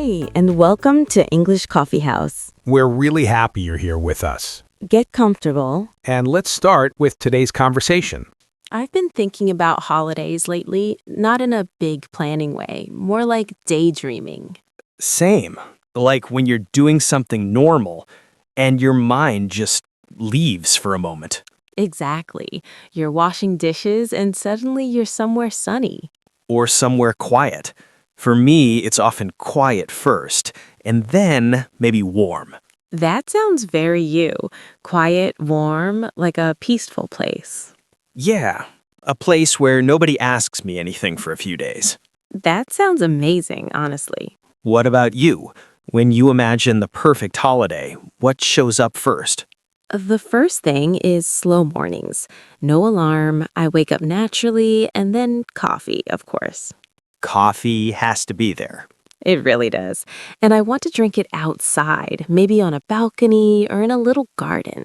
Hi, and welcome to English Coffee House. We're really happy you're here with us. Get comfortable. And let's start with today's conversation. I've been thinking about holidays lately, not in a big planning way, more like daydreaming. Same. Like when you're doing something normal and your mind just leaves for a moment. Exactly. You're washing dishes and suddenly you're somewhere sunny. Or somewhere quiet. For me, it's often quiet first, and then maybe warm. That sounds very you. Quiet, warm, like a peaceful place. Yeah, a place where nobody asks me anything for a few days. That sounds amazing, honestly. What about you? When you imagine the perfect holiday, what shows up first? The first thing is slow mornings. No alarm, I wake up naturally, and then coffee, of course. Coffee has to be there. It really does. And I want to drink it outside, maybe on a balcony or in a little garden.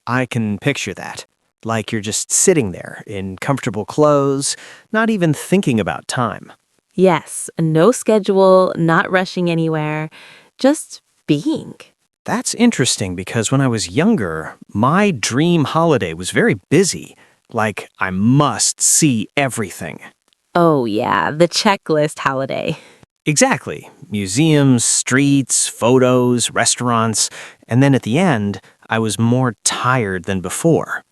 I can picture that. Like you're just sitting there in comfortable clothes, not even thinking about time. Yes, no schedule, not rushing anywhere, just being. That's interesting because when I was younger, my dream holiday was very busy. Like I must see everything. Oh, yeah, the checklist holiday. Exactly. Museums, streets, photos, restaurants. And then at the end, I was more tired than before.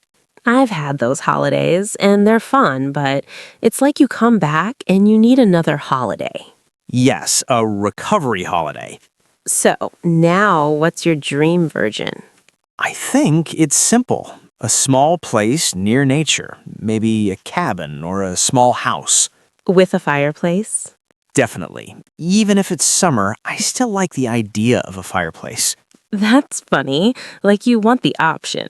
I've had those holidays, and they're fun, but it's like you come back and you need another holiday. Yes, a recovery holiday. So, now what's your dream version? I think it's simple. A small place near nature, maybe a cabin or a small house. With a fireplace? Definitely. Even if it's summer, I still like the idea of a fireplace. That's funny, like you want the option.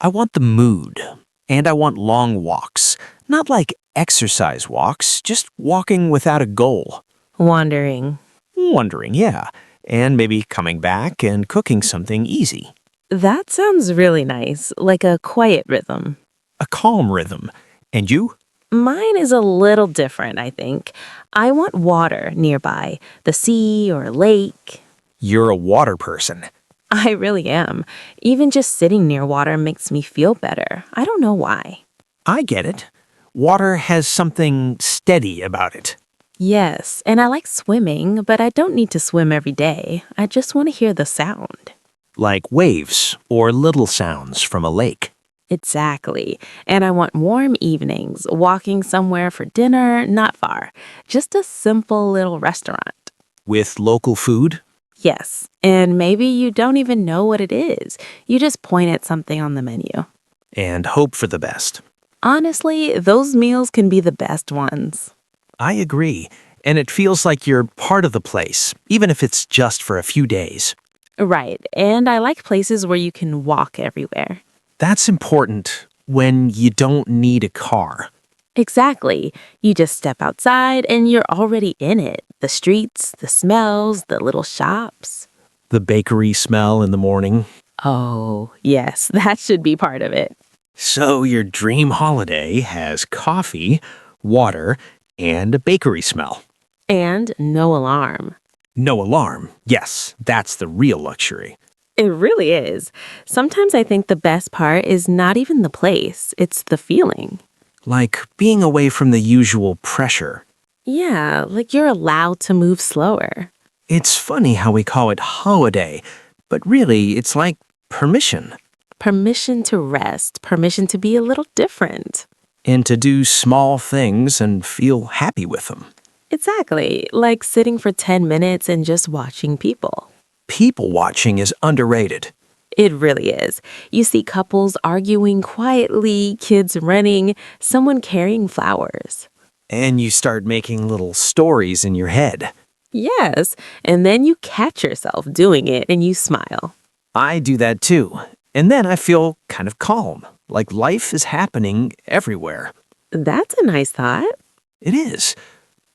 I want the mood, and I want long walks. Not like exercise walks, just walking without a goal. Wandering. Wondering, yeah. And maybe coming back and cooking something easy. That sounds really nice, like a quiet rhythm. A calm rhythm. And you? Mine is a little different, I think. I want water nearby, the sea or a lake. You're a water person. I really am. Even just sitting near water makes me feel better. I don't know why. I get it. Water has something steady about it. Yes, and I like swimming, but I don't need to swim every day. I just want to hear the sound. Like waves or little sounds from a lake. Exactly. And I want warm evenings, walking somewhere for dinner, not far. Just a simple little restaurant. With local food? Yes, and maybe you don't even know what it is. You just point at something on the menu. And hope for the best. Honestly, those meals can be the best ones. I agree. And it feels like you're part of the place, even if it's just for a few days. Right, and I like places where you can walk everywhere. That's important when you don't need a car. Exactly. You just step outside and you're already in it. The streets, the smells, the little shops. The bakery smell in the morning. Oh, yes, that should be part of it. So your dream holiday has coffee, water, and a bakery smell. And no alarm. No alarm. Yes, that's the real luxury. It really is. Sometimes I think the best part is not even the place, it's the feeling. Like being away from the usual pressure. Yeah, like you're allowed to move slower. It's funny how we call it holiday, but really it's like permission. Permission to rest, permission to be a little different. And to do small things and feel happy with them. Exactly, like sitting for 10 minutes and just watching people. People watching is underrated. It really is. You see couples arguing quietly, kids running, someone carrying flowers. And you start making little stories in your head. Yes, and then you catch yourself doing it and you smile. I do that too. And then I feel kind of calm, like life is happening everywhere. That's a nice thought. It is.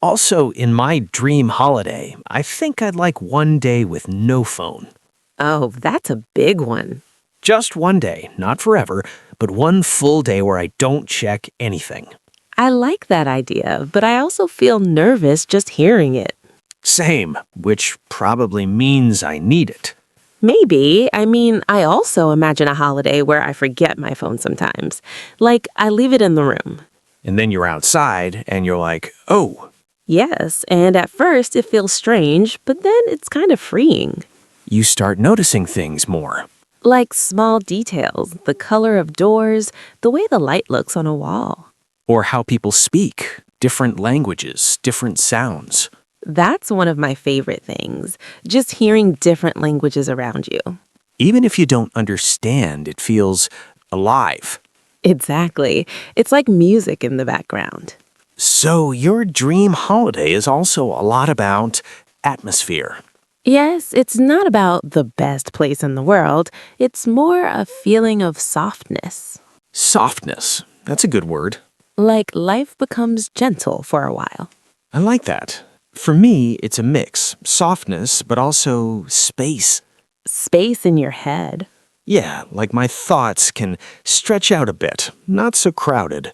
Also, in my dream holiday, I think I'd like one day with no phone. Oh, that's a big one. Just one day, not forever, but one full day where I don't check anything. I like that idea, but I also feel nervous just hearing it. Same, which probably means I need it. Maybe. I mean, I also imagine a holiday where I forget my phone sometimes. Like, I leave it in the room. And then you're outside and you're like, oh. Yes, and at first it feels strange, but then it's kind of freeing. You start noticing things more. Like small details, the color of doors, the way the light looks on a wall. Or how people speak, different languages, different sounds. That's one of my favorite things, just hearing different languages around you. Even if you don't understand, it feels alive. Exactly. It's like music in the background. So your dream holiday is also a lot about atmosphere. Yes, it's not about the best place in the world. It's more a feeling of softness. Softness. That's a good word. Like life becomes gentle for a while. I like that. For me, it's a mix. Softness, but also space. Space in your head. Yeah, like my thoughts can stretch out a bit, not so crowded.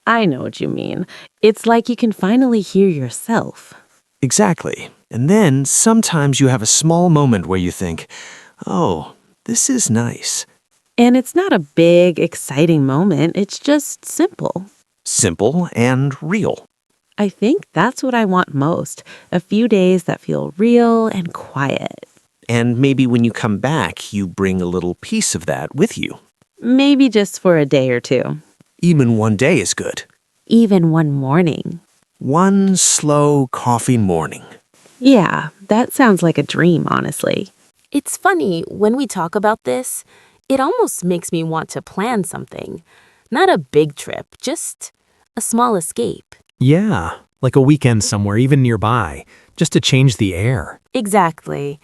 I know what you mean. It's like you can finally hear yourself. Exactly. And then sometimes you have a small moment where you think, oh, this is nice. And it's not a big, exciting moment. It's just simple. Simple and real. I think that's what I want most. A few days that feel real and quiet. And maybe when you come back, you bring a little piece of that with you. Maybe just for a day or two. Even one day is good. Even one morning. One slow coffee morning. Yeah, that sounds like a dream, honestly. It's funny, when we talk about this, it almost makes me want to plan something. Not a big trip, just a small escape. Yeah, like a weekend somewhere, even nearby, just to change the air. Exactly.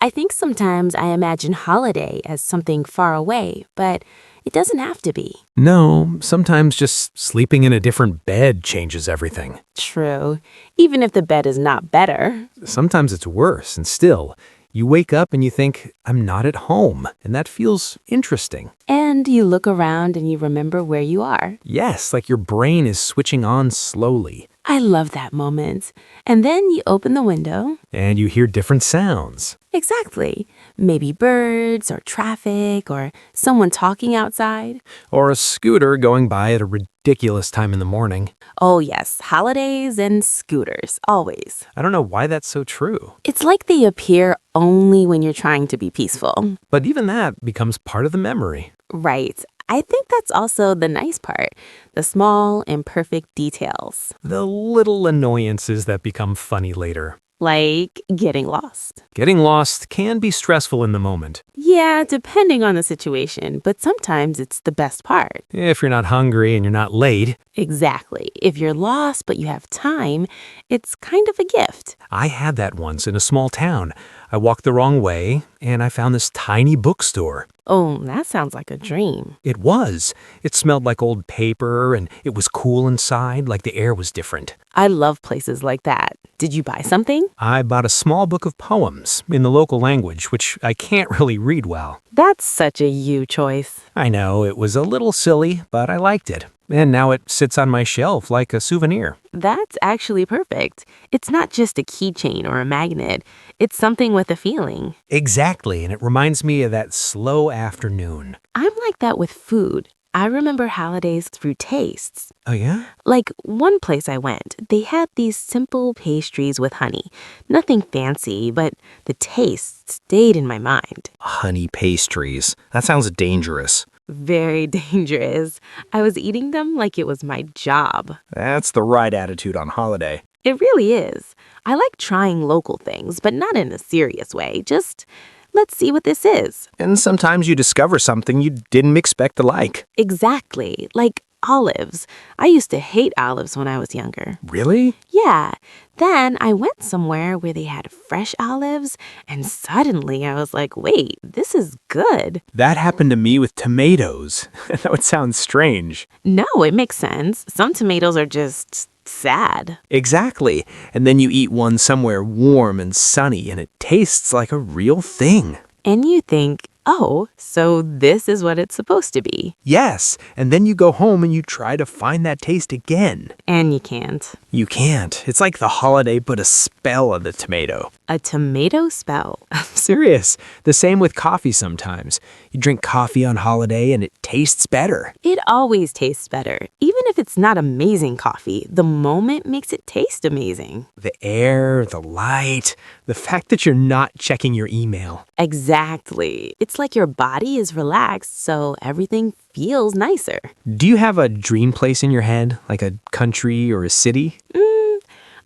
I think sometimes I imagine holiday as something far away, but it doesn't have to be. No, sometimes just sleeping in a different bed changes everything. True. Even if the bed is not better. Sometimes it's worse, and still, you wake up and you think, I'm not at home, and that feels interesting. And you look around and you remember where you are. Yes, like your brain is switching on slowly, I love that moment. And then you open the window. and you hear different sounds. Exactly. Maybe birds or traffic or someone talking outside. Or a scooter going by at a ridiculous time in the morning. Oh, yes, holidays and scooters, always. I don't know why that's so true. It's like they appear only when you're trying to be peaceful. But even that becomes part of the memory. Right. I think that's also the nice part, the small, imperfect details, The little annoyances that become funny later. like getting lost. Getting lost can be stressful in the moment. Yeah, depending on the situation, but sometimes it's the best part. If you're not hungry and you're not late. Exactly. If you're lost but you have time, it's kind of a gift. I had that once in a small town. I walked the wrong way, and I found this tiny bookstore. Oh, that sounds like a dream. It was. It smelled like old paper, and it was cool inside, like the air was different. I love places like that. Did you buy something? I bought a small book of poems in the local language, which I can't really read well. That's such a you choice. I know, it was a little silly, but I liked it. And now it sits on my shelf like a souvenir. That's actually perfect. It's not just a keychain or a magnet. It's something with a feeling. Exactly, and it reminds me of that slow afternoon. I'm like that with food. I remember holidays through tastes. Oh, yeah? Like one place I went, they had these simple pastries with honey. Nothing fancy, but the taste stayed in my mind. Honey pastries. That sounds dangerous. Very dangerous. I was eating them like it was my job. That's the right attitude on holiday. It really is. I like trying local things, but not in a serious way. Just, let's see what this is. And sometimes you discover something you didn't expect to like. Exactly. Like olives. I used to hate olives when I was younger. Really? Yeah. Then I went somewhere where they had fresh olives, and suddenly I was like, wait, this is good. That happened to me with tomatoes. That would sound strange. No, it makes sense. Some tomatoes are just sad. Exactly. And then you eat one somewhere warm and sunny, and it tastes like a real thing. And you think, Oh, so this is what it's supposed to be. Yes, and then you go home and you try to find that taste again. And you can't. You can't. It's like the holiday put a spell on the tomato. A tomato spell. Serious. The same with coffee sometimes. You drink coffee on holiday and it tastes better. It always tastes better. Even if it's not amazing coffee, the moment makes it taste amazing. The air, the light, the fact that you're not checking your email. Exactly. It's like your body is relaxed, so everything feels nicer. Do you have a dream place in your head, like a country or a city?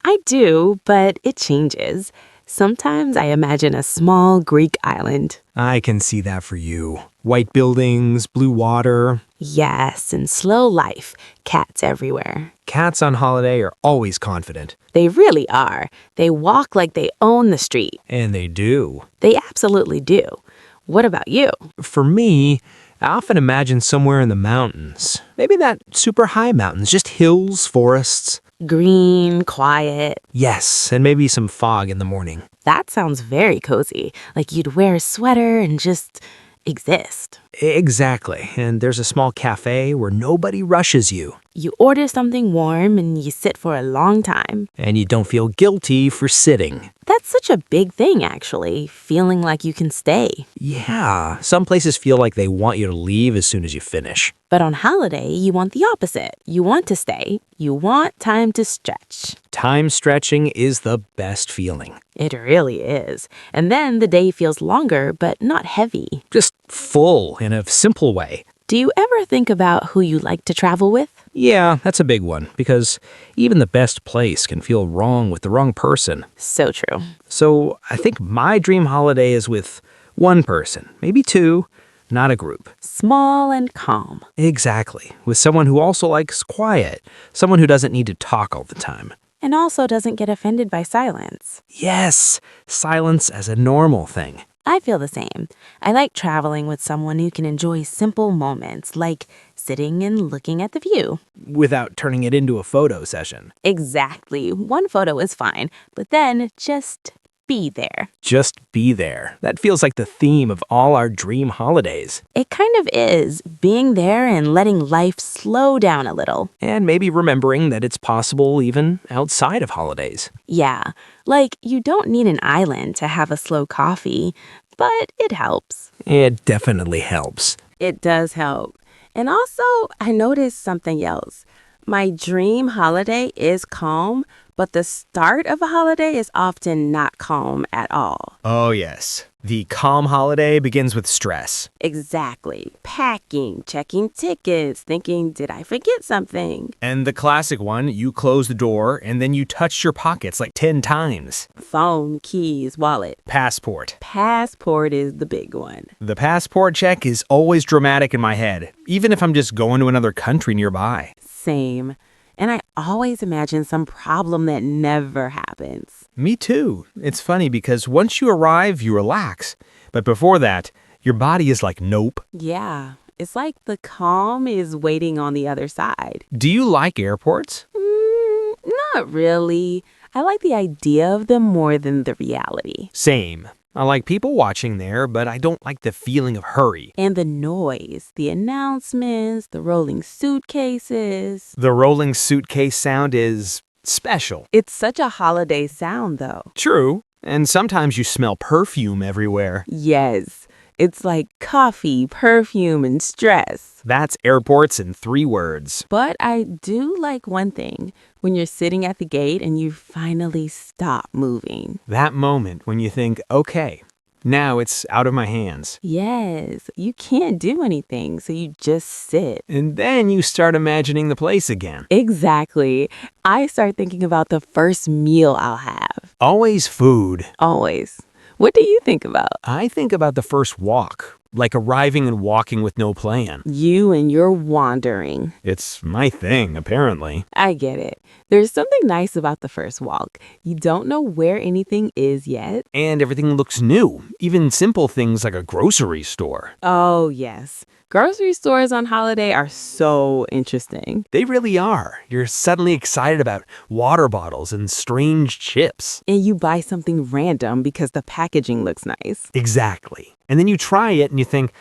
I do, but it changes. Sometimes I imagine a small Greek island. I can see that for you. White buildings, blue water. Yes, and slow life. Cats everywhere. Cats on holiday are always confident. They really are. They walk like they own the street. And they do. They absolutely do. What about you? For me, I often imagine somewhere in the mountains. Maybe not super high mountains, just hills, forests. Green, quiet. Yes, and maybe some fog in the morning. That sounds very cozy. Like you'd wear a sweater and just exist. Exactly, and there's a small cafe where nobody rushes you. You order something warm and you sit for a long time. And you don't feel guilty for sitting. That's such a big thing, actually, feeling like you can stay. Yeah, some places feel like they want you to leave as soon as you finish. But on holiday, you want the opposite. You want to stay. You want time to stretch. Time stretching is the best feeling. It really is. And then the day feels longer, but not heavy. Just full in a simple way. Do you ever think about who you like to travel with? Yeah, that's a big one, because even the best place can feel wrong with the wrong person. So true. So I think my dream holiday is with one person, maybe two, not a group. Small and calm. Exactly, with someone who also likes quiet, someone who doesn't need to talk all the time. And also doesn't get offended by silence. Yes, silence as a normal thing. I feel the same. I like traveling with someone who can enjoy simple moments, like sitting and looking at the view. Without turning it into a photo session. Exactly. One photo is fine, but then just be there. Just be there. That feels like the theme of all our dream holidays. It kind of is, being there and letting life slow down a little. And maybe remembering that it's possible even outside of holidays. Yeah, like you don't need an island to have a slow coffee, but it helps. It definitely helps. It does help. And also, I noticed something else. My dream holiday is calm, but the start of a holiday is often not calm at all. Oh, yes. The calm holiday begins with stress. Exactly. Packing, checking tickets, thinking, did I forget something? And the classic one, you close the door and then you touch your pockets like 10 times. Phone, keys, wallet. Passport. Passport is the big one. The passport check is always dramatic in my head, even if I'm just going to another country nearby. Same. And I always imagine some problem that never happens. Me too. It's funny because once you arrive, you relax. But before that, your body is like, nope. Yeah, it's like the calm is waiting on the other side. Do you like airports? Not really. I like the idea of them more than the reality. Same. I like people watching there, but I don't like the feeling of hurry. And the noise, the announcements, the rolling suitcases. The rolling suitcase sound is special. It's such a holiday sound, though. True. And sometimes you smell perfume everywhere. Yes, it's like coffee, perfume, and stress. That's airports in 3 words. But I do like one thing. When you're sitting at the gate and you finally stop moving. That moment when you think, okay, now it's out of my hands. Yes, you can't do anything, so you just sit. And then you start imagining the place again. Exactly. I start thinking about the first meal I'll have. Always food. Always. What do you think about? I think about the first walk, like arriving and walking with no plan. You and your wandering. It's my thing, apparently. I get it. There's something nice about the first walk. You don't know where anything is yet. And everything looks new, even simple things like a grocery store. Oh, yes. Grocery stores on holiday are so interesting. They really are. You're suddenly excited about water bottles and strange chips. And you buy something random because the packaging looks nice. Exactly. And then you try it and you you think,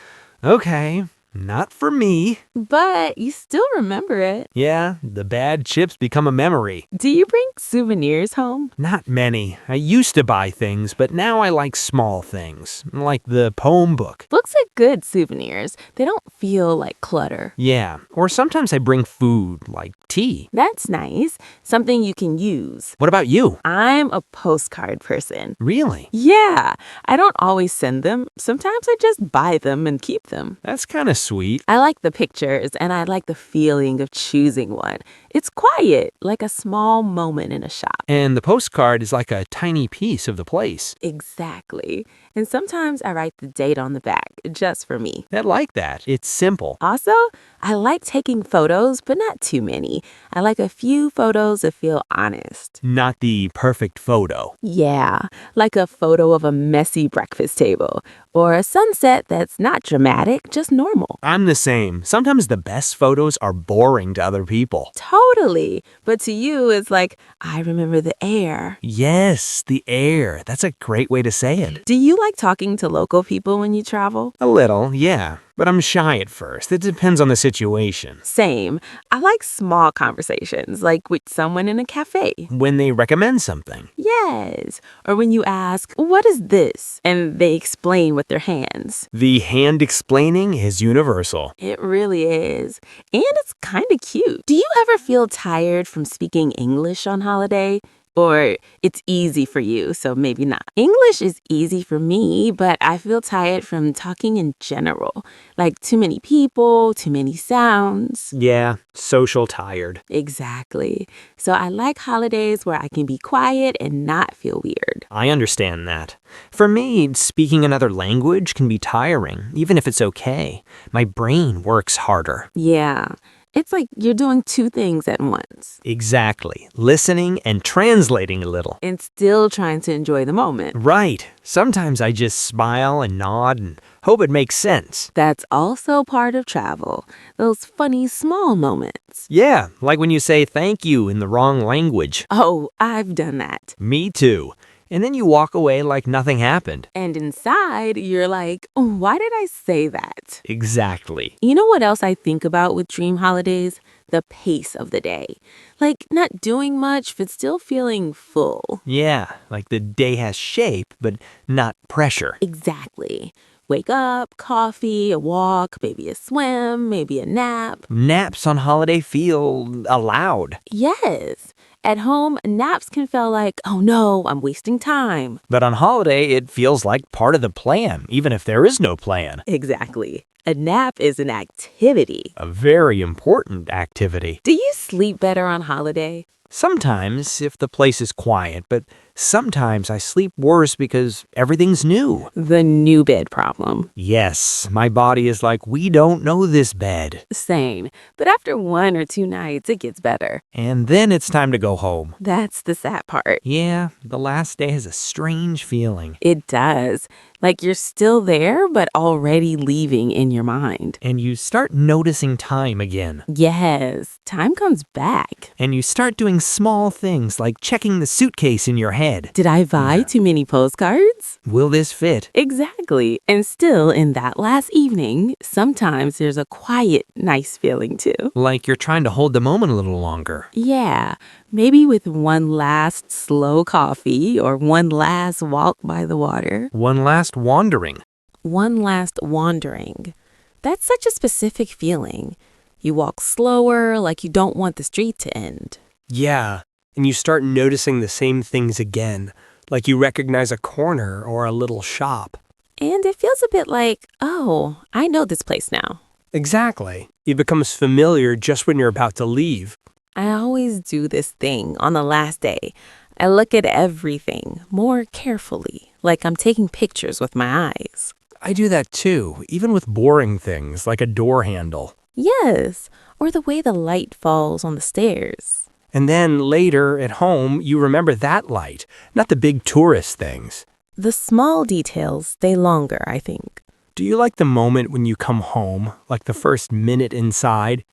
okay, not for me. But you still remember it. Yeah, the bad chips become a memory. Do you bring souvenirs home? Not many. I used to buy things, but now I like small things, like the poem book. Books are good souvenirs. They don't feel like clutter. Yeah, or sometimes I bring food, like tea. That's nice. Something you can use. What about you? I'm a postcard person. Really? Yeah, I don't always send them. Sometimes I just buy them and keep them. That's kind of sweet. I like the pictures and I like the feeling of choosing one. It's quiet, like a small moment in a shop. And the postcard is like a tiny piece of the place. Exactly. And sometimes I write the date on the back, just for me. I like that. It's simple. Also, I like taking photos, but not too many. I like a few photos that feel honest. Not the perfect photo. Yeah, like a photo of a messy breakfast table or a sunset that's not dramatic, just normal. I'm the same. Sometimes the best photos are boring to other people. Totally. But to you, it's like, I remember the air. Yes, the air. That's a great way to say it. Do you like talking to local people when you travel? A little, yeah. But I'm shy at first. It depends on the situation. Same. I like small conversations, like with someone in a cafe. When they recommend something. Yes. Or when you ask, what is this? And they explain with their hands. The hand explaining is universal. It really is. And it's kind of cute. Do you ever feel tired from speaking English on holiday? Or it's easy for you, so maybe not. English is easy for me, but I feel tired from talking in general. Like too many people, too many sounds. Yeah, social tired. Exactly. So I like holidays where I can be quiet and not feel weird. I understand that. For me, speaking another language can be tiring, even if it's okay. My brain works harder. Yeah. It's like you're doing two things at once. Exactly. Listening and translating a little. And still trying to enjoy the moment. Right. Sometimes I just smile and nod and hope it makes sense. That's also part of travel. Those funny small moments. Yeah, like when you say thank you in the wrong language. Oh, I've done that. Me too. And then you walk away like nothing happened. And inside, you're like, oh, why did I say that? Exactly. You know what else I think about with dream holidays? The pace of the day. Like not doing much, but still feeling full. Yeah, like the day has shape, but not pressure. Exactly. Wake up, coffee, a walk, maybe a swim, maybe a nap. Naps on holiday feel allowed. Yes. At home, naps can feel like, oh no, I'm wasting time. But on holiday, it feels like part of the plan, even if there is no plan. Exactly. A nap is an activity. A very important activity. Do you sleep better on holiday? Sometimes, if the place is quiet, but sometimes I sleep worse because everything's new. The new bed problem. Yes, my body is like, we don't know this bed. Same. But after 1 or 2 nights, it gets better. And then it's time to go home. That's the sad part. Yeah, the last day has a strange feeling. It does. Like you're still there, but already leaving in your mind. And you start noticing time again. Yes, time comes back. And you start doing small things like checking the suitcase in your head. Did I buy too many postcards? Will this fit? Exactly. And still, in that last evening, sometimes there's a quiet, nice feeling too. Like you're trying to hold the moment a little longer. Yeah, maybe with one last slow coffee or one last walk by the water. One last wandering. One last wandering. That's such a specific feeling. You walk slower, like you don't want the street to end. Yeah, and you start noticing the same things again, like you recognize a corner or a little shop. And it feels a bit like, oh, I know this place now. Exactly. It becomes familiar just when you're about to leave. I always do this thing on the last day. I look at everything more carefully, like I'm taking pictures with my eyes. I do that too, even with boring things like a door handle. Yes, or the way the light falls on the stairs. And then later at home, you remember that light, not the big tourist things. The small details stay longer, I think. Do you like the moment when you come home, like the first minute inside?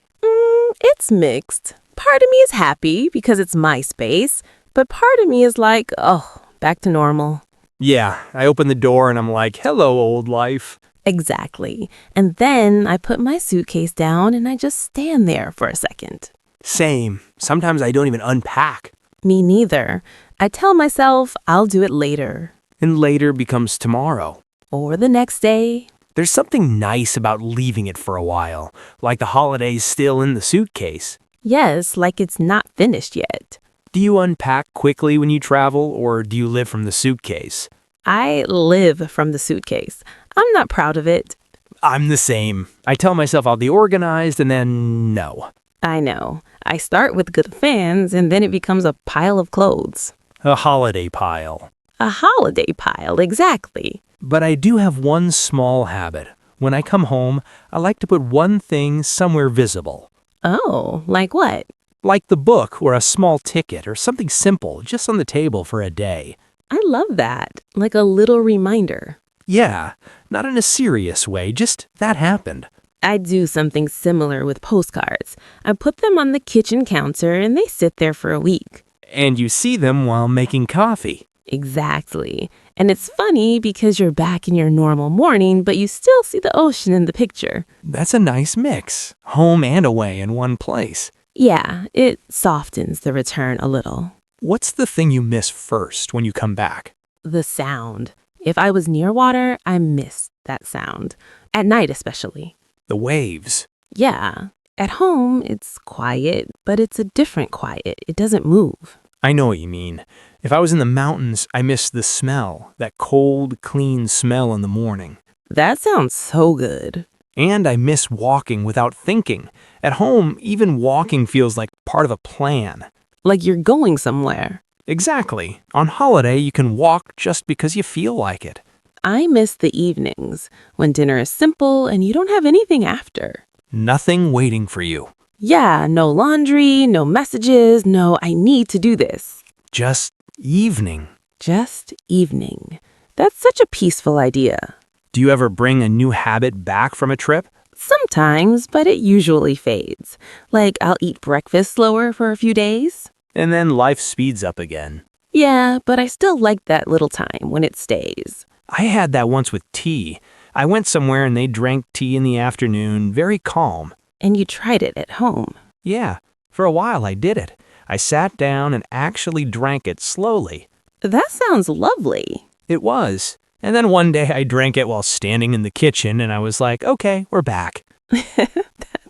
It's mixed. Part of me is happy because it's my space, but part of me is like, oh, back to normal. Yeah, I open the door and I'm like, hello, old life. Exactly. And then I put my suitcase down and I just stand there for a second. Same. Sometimes I don't even unpack. Me neither. I tell myself I'll do it later. And later becomes tomorrow. Or the next day. There's something nice about leaving it for a while, like the holidays still in the suitcase. Yes, like it's not finished yet. Do you unpack quickly when you travel, or do you live from the suitcase? I live from the suitcase. I'm not proud of it. I'm the same. I tell myself I'll be organized, and then no. I know. I start with good fans and then it becomes a pile of clothes. A holiday pile. A holiday pile, exactly. But I do have one small habit. When I come home, I like to put one thing somewhere visible. Oh, like what? Like the book or a small ticket or something simple just on the table for a day. I love that. Like a little reminder. Yeah, not in a serious way, just that happened. I do something similar with postcards. I put them on the kitchen counter and they sit there for a week. And you see them while making coffee. Exactly. And it's funny because you're back in your normal morning, but you still see the ocean in the picture. That's a nice mix. Home and away in one place. Yeah, it softens the return a little. What's the thing you miss first when you come back? The sound. If I was near water, I miss that sound. At night, especially. The waves. Yeah. At home, it's quiet, but it's a different quiet. It doesn't move. I know what you mean. If I was in the mountains, I miss the smell, that cold, clean smell in the morning. That sounds so good. And I miss walking without thinking. At home, even walking feels like part of a plan. Like you're going somewhere. Exactly. On holiday, you can walk just because you feel like it. I miss the evenings, when dinner is simple and you don't have anything after. Nothing waiting for you. Yeah, no laundry, no messages, no I need to do this. Just evening. Just evening. That's such a peaceful idea. Do you ever bring a new habit back from a trip? Sometimes, but it usually fades. Like I'll eat breakfast slower for a few days. And then life speeds up again. Yeah, but I still like that little time when it stays. I had that once with tea. I went somewhere and they drank tea in the afternoon, very calm. And you tried it at home. Yeah, for a while I did it. I sat down and actually drank it slowly. That sounds lovely. It was. And then one day I drank it while standing in the kitchen and I was like, okay, we're back. That's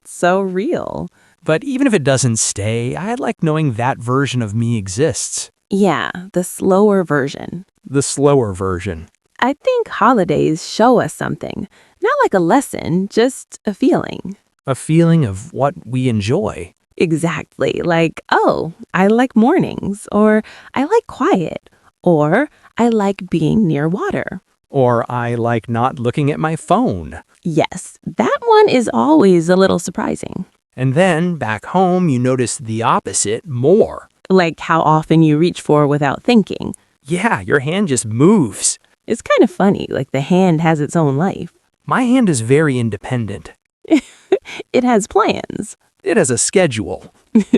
so real. But even if it doesn't stay, I like knowing that version of me exists. Yeah, the slower version. The slower version. I think holidays show us something. Not like a lesson, just a feeling. A feeling of what we enjoy. Exactly. Like, oh, I like mornings, or I like quiet, or I like being near water. Or I like not looking at my phone. Yes, that one is always a little surprising. And then back home, you notice the opposite more. Like how often you reach for without thinking. Yeah, your hand just moves. It's kind of funny, like the hand has its own life. My hand is very independent. It has plans. It has a schedule.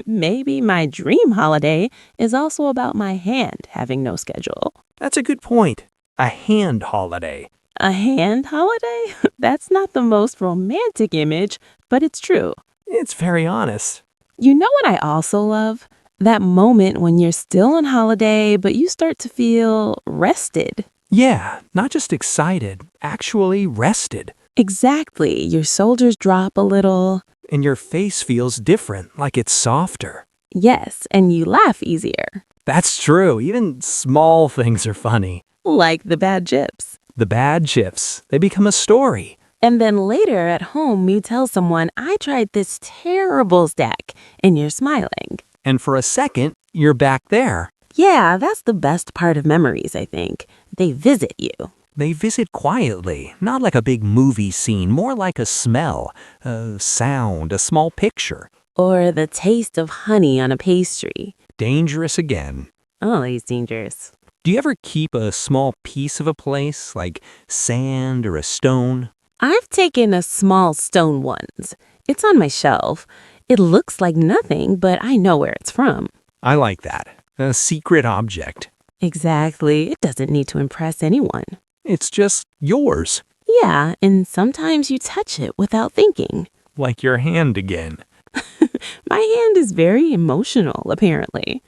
Maybe my dream holiday is also about my hand having no schedule. That's a good point. A hand holiday. A hand holiday? That's not the most romantic image, but it's true. It's very honest. You know what I also love? That moment when you're still on holiday, but you start to feel rested. Yeah, not just excited, actually rested. Exactly. Your shoulders drop a little. And your face feels different, like it's softer. Yes, and you laugh easier. That's true. Even small things are funny. Like the bad chips. The bad chips, they become a story. And then later at home, you tell someone, I tried this terrible stack, and you're smiling. And for a second, you're back there. Yeah, that's the best part of memories, I think. They visit you. They visit quietly, not like a big movie scene, more like a smell, a sound, a small picture. Or the taste of honey on a pastry. Dangerous again. Always dangerous. Do you ever keep a small piece of a place, like sand or a stone? I've taken a small stone once. It's on my shelf. It looks like nothing, but I know where it's from. I like that. A secret object. Exactly. It doesn't need to impress anyone. It's just yours. Yeah, and sometimes you touch it without thinking. Like your hand again. My hand is very emotional, apparently.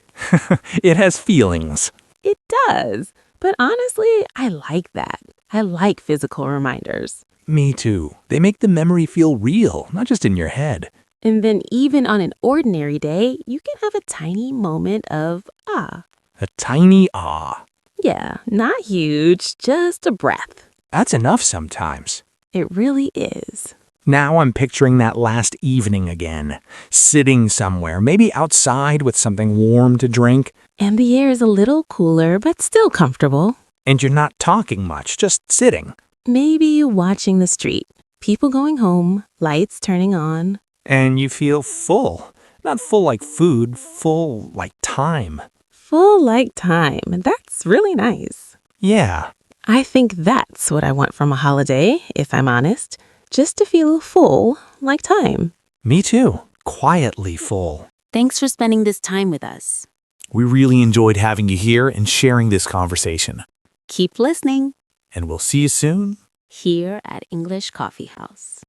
It has feelings. It does. But honestly, I like that. I like physical reminders. Me too. They make the memory feel real, not just in your head. And then even on an ordinary day, you can have a tiny moment of ah. A tiny ah. Yeah, not huge, just a breath. That's enough sometimes. It really is. Now I'm picturing that last evening again. Sitting somewhere, maybe outside with something warm to drink. And the air is a little cooler, but still comfortable. And you're not talking much, just sitting. Maybe watching the street. People going home, lights turning on. And you feel full. Not full like food, full like time. Full like time. That's really nice. Yeah. I think that's what I want from a holiday, if I'm honest. Just to feel full like time. Me too. Quietly full. Thanks for spending this time with us. We really enjoyed having you here and sharing this conversation. Keep listening And we'll see you soon. here at English Coffee House.